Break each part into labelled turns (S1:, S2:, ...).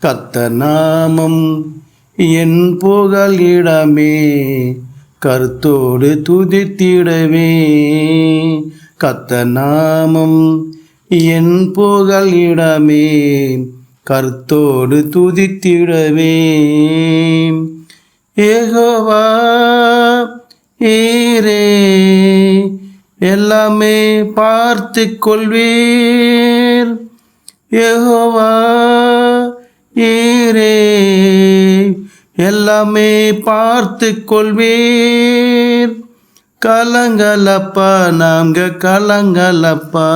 S1: கர்த்தர் நாமம் என் புகலிடமே, கருத்தோடு துதித்திடவே. கர்த்தர் நாமம் என் புகலிடமே, கருத்தோடு துதித்திடவே. யெகோவா ஈரே, எல்லாமே பார்த்து கொள்வீர். யெகோவா ஈரே, எல்லாமே பார்த்து கொள்வீர். கலங்கலப்பா நாங்க கலங்கலப்பா,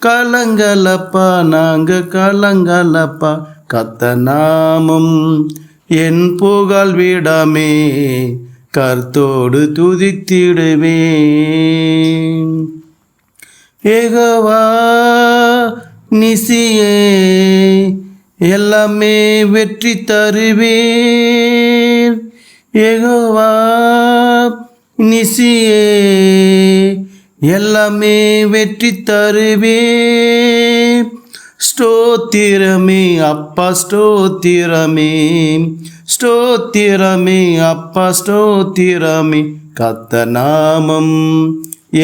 S1: கலங்கலப்பா நாங்க கலங்கலப்பா. கர்த்தர் நாமம் என் புகழ் விடமே, கர்த்தரோடு துதித்திடுவே. யெகோவா நிசியே, எல்லாமே வெற்றி தருவீர். யெகோவா நிசியே, எல்லாமே வெற்றி தருவீர். ஸ்தோத்திரமே அப்பா ஸ்தோத்திரமே, ஸ்தோத்திரமே அப்பா ஸ்தோத்திரமே. கர்த்தர் நாமம்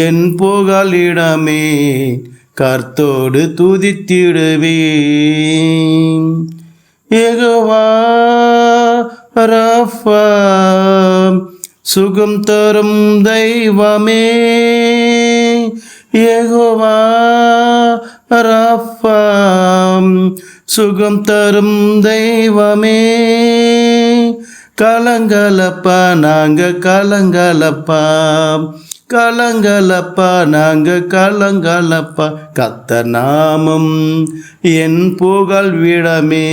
S1: என் புகலிடமே, கர்த்தரோடு துதித்திடுவே. யெகோவா ராஃபா, சுகம் தரும் தெய்வமே. யெகோவா ராஃபா, சுகம் தரும் தெய்வமே. கலங்கலப்பா நாங்க கலங்கலப்பா, கலங்கலப்பா நாங்க கலங்கலப்பா. கர்த்தர் நாமம் என் புகழ் விடமே,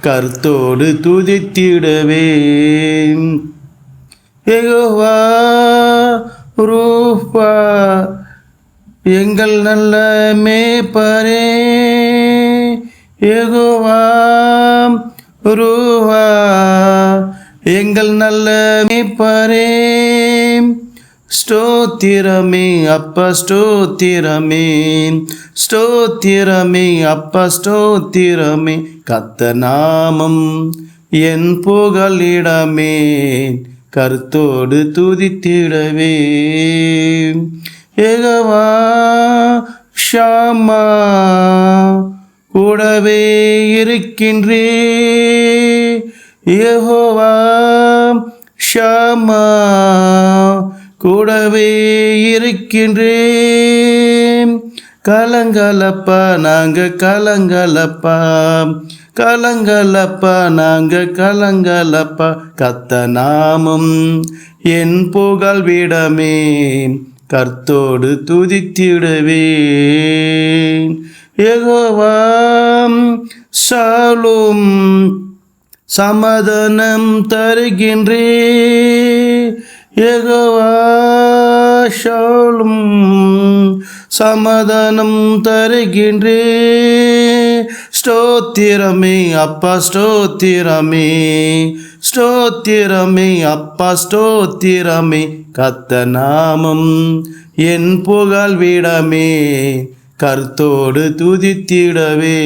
S1: கர்த்தரோடு துதித்திடவே. யெகோவா ரூபா, எங்கள் நல்ல மேய்ப்பரே. யெகோவா ரூபா, எங்கள் நல்ல மேய்ப்பரே. ஸ்தோத்திரமே அப்பா ஸ்தோத்திரமே, ஸ்தோத்திரமே அப்பா ஸ்தோத்திரமே. கர்த்தர் நாமம் என் புகலிடமே, கர்த்தரோடு துதித்திடவே. யெகோவா ஷாமா, கூடவே இருக்கின்றே. யெகோவா ஷாமா, கூடவே இருக்கின்றேன். கலங்கலப்பா நாங்க கலங்கலப்பா, கலங்கலப்பா நாங்க கலங்கலப்பா. கர்த்தர் நாமம் என் புகழ் விடமே, கர்த்தரோடு துதித்திடவே. யெகோவா ஷாலோம், சமாதானம் தருகின்றே. யெகோவா ஷாலோம், சமாதானம் தருகின்றே. ஸ்தோத்திரமே அப்பா ஸ்தோத்திரமே, ஸ்தோத்திரமே அப்பா ஸ்தோத்திரமே. கர்த்தர் நாமம் என் புகழ் விடமே, கர்த்தரோடு துதித்திடவே.